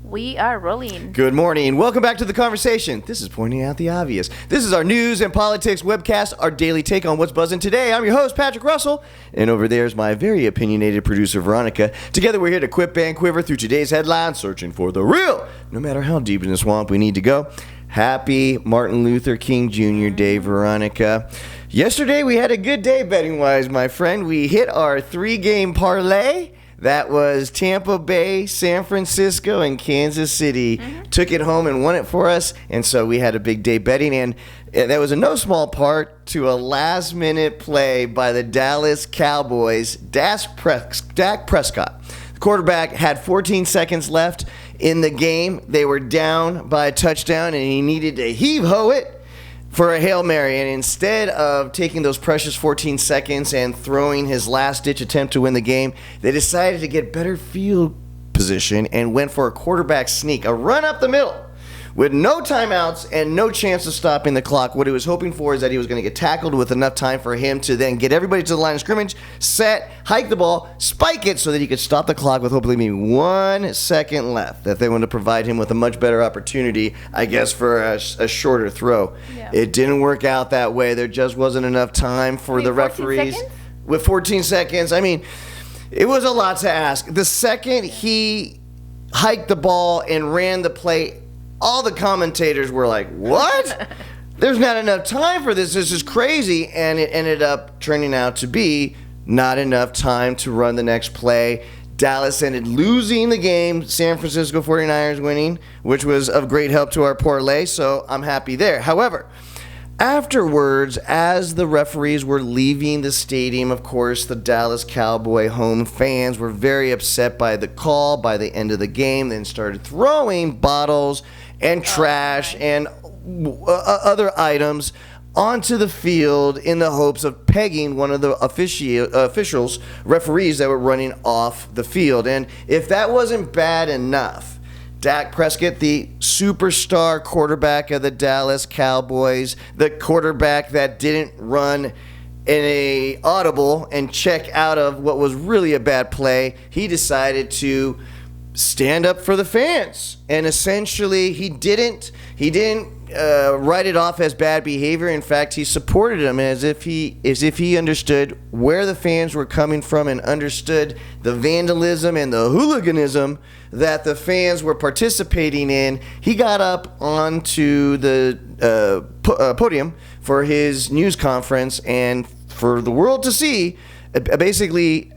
We are rolling. Good morning. Welcome back to the conversation. This is pointing out the obvious. This is our news and politics webcast, our daily take on what's buzzing today. I'm your host, Patrick Russell, and over there is my very opinionated producer, Veronica. Together, we're here to quip and quiver through today's headlines, searching for the real, no matter how deep in the swamp we need to go. Happy Martin Luther King Jr. Day, Veronica. Yesterday, we had a good day betting-wise, my friend. We hit our 3-game parlay. That was Tampa Bay, San Francisco, and Kansas City. Took it home and won it for us, and so we had a big day betting. And that was in no small part to a last-minute play by the Dallas Cowboys, Dak Prescott. The quarterback had 14 seconds left in the game. They were down by a touchdown, and he needed to heave-ho it for a Hail Mary, and instead of taking those precious 14 seconds and throwing his last-ditch attempt to win the game, they decided to get better field position and went for a quarterback sneak, a run up the middle with no timeouts and no chance of stopping the clock. What he was hoping for is that he was going to get tackled with enough time for him to then get everybody to the line of scrimmage, set, hike the ball, spike it so that he could stop the clock with hopefully maybe 1 second left. That they wanted to provide him with a much better opportunity, I guess, for a shorter throw. Yeah. It didn't work out that way. There just wasn't enough time for the referees. With 14 seconds, I mean, it was a lot to ask. The second he hiked the ball and ran the play, all the commentators were like, what? There's not enough time for this. This is crazy. And it ended up turning out to be not enough time to run the next play. Dallas ended losing the game. San Francisco 49ers winning, which was of great help to our parlay. So I'm happy there. However, afterwards, as the referees were leaving the stadium, of course, the Dallas Cowboy home fans were very upset by the call by the end of the game, then started throwing bottles and trash and other items onto the field in the hopes of pegging one of the referees that were running off the field. And if that wasn't bad enough, Dak Prescott, the superstar quarterback of the Dallas Cowboys, the quarterback that didn't run in a audible and check out of what was really a bad play, he decided to stand up for the fans. And essentially, he didn't write it off as bad behavior. In fact, he supported him as if he understood where the fans were coming from and understood the vandalism and the hooliganism that the fans were participating in. He got up onto the podium for his news conference and for the world to see, basically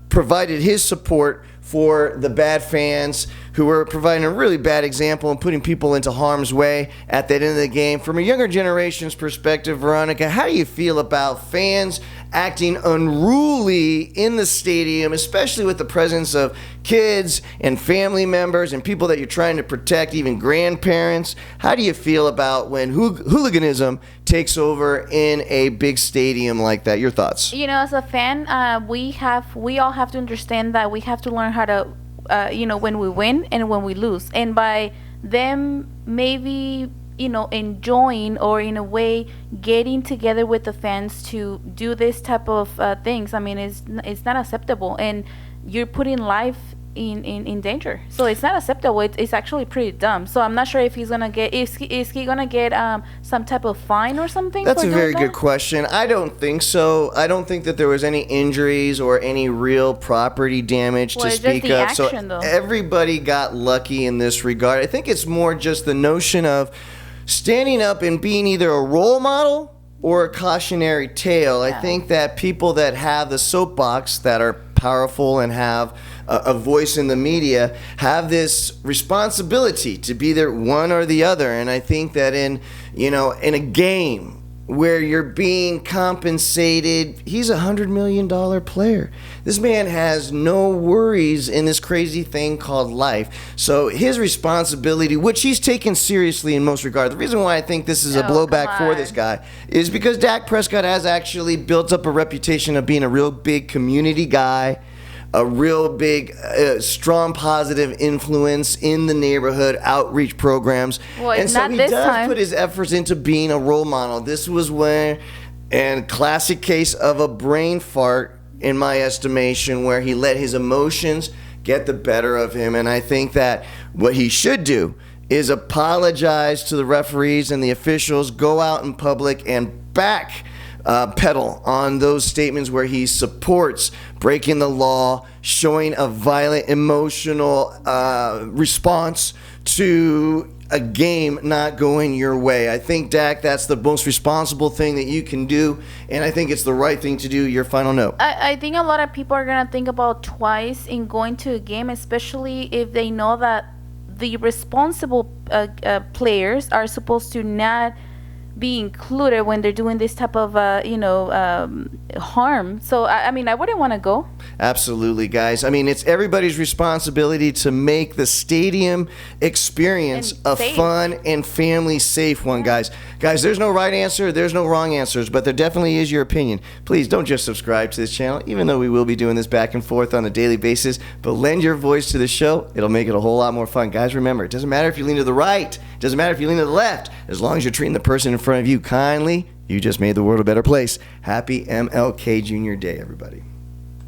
provided his support for the bad fans who were providing a really bad example and putting people into harm's way at that end of the game. From a younger generation's perspective, Veronica, how do you feel about fans acting unruly in the stadium, especially with the presence of kids and family members and people that you're trying to protect, even grandparents? How do you feel about when hooliganism takes over in a big stadium like that? Your thoughts? You know, as a fan, we all have to understand that we have to learn how to when we win and when we lose. And by them maybe, enjoying or in a way getting together with the fans to do this type of things, I mean, it's not acceptable. And you're putting life in danger. So it's not acceptable. It's actually pretty dumb. So I'm not sure if he's gonna get is he gonna get some type of fine or something? That's a very good question. I don't think so. I don't think that there was any injuries or any real property damage to speak of. Action, so everybody got lucky in this regard. I think it's more just the notion of standing up and being either a role model or a cautionary tale. Yeah. I think that people that have the soapbox, that are powerful and have a voice in the media, have this responsibility to be there one or the other. And I think that in a game where you're being compensated, he's $100 million player. This man has no worries in this crazy thing called life. So his responsibility, which he's taken seriously in most regards, the reason why I think this is a blowback for this guy is because Dak Prescott has actually built up a reputation of being a real big community guy, a real big, strong, positive influence in the neighborhood, outreach programs. Well, and so not he this does time. put his efforts into being a role model. This was when, and classic case of a brain fart, in my estimation, where he let his emotions get the better of him. And I think that what he should do is apologize to the referees and the officials, go out in public and pedal on those statements where he supports breaking the law, showing a violent, emotional response to a game not going your way. I think, Dak, that's the most responsible thing that you can do, and I think it's the right thing to do. Your final note. I think a lot of people are going to think about twice in going to a game, especially if they know that the responsible players are supposed to not be included when they're doing this type of harm. So I mean, I wouldn't want to go. Absolutely, guys. I mean, it's everybody's responsibility to make the stadium experience a fun and family safe one, guys. Guys, there's no right answer, there's no wrong answers, but there definitely is your opinion. Please don't just subscribe to this channel, even though we will be doing this back and forth on a daily basis, but lend your voice to the show. It'll make it a whole lot more fun. Guys, remember, it doesn't matter if you lean to the right, it doesn't matter if you lean to the left, as long as you're treating the person in front of you kindly, you just made the world a better place. Happy MLK Jr. Day, everybody.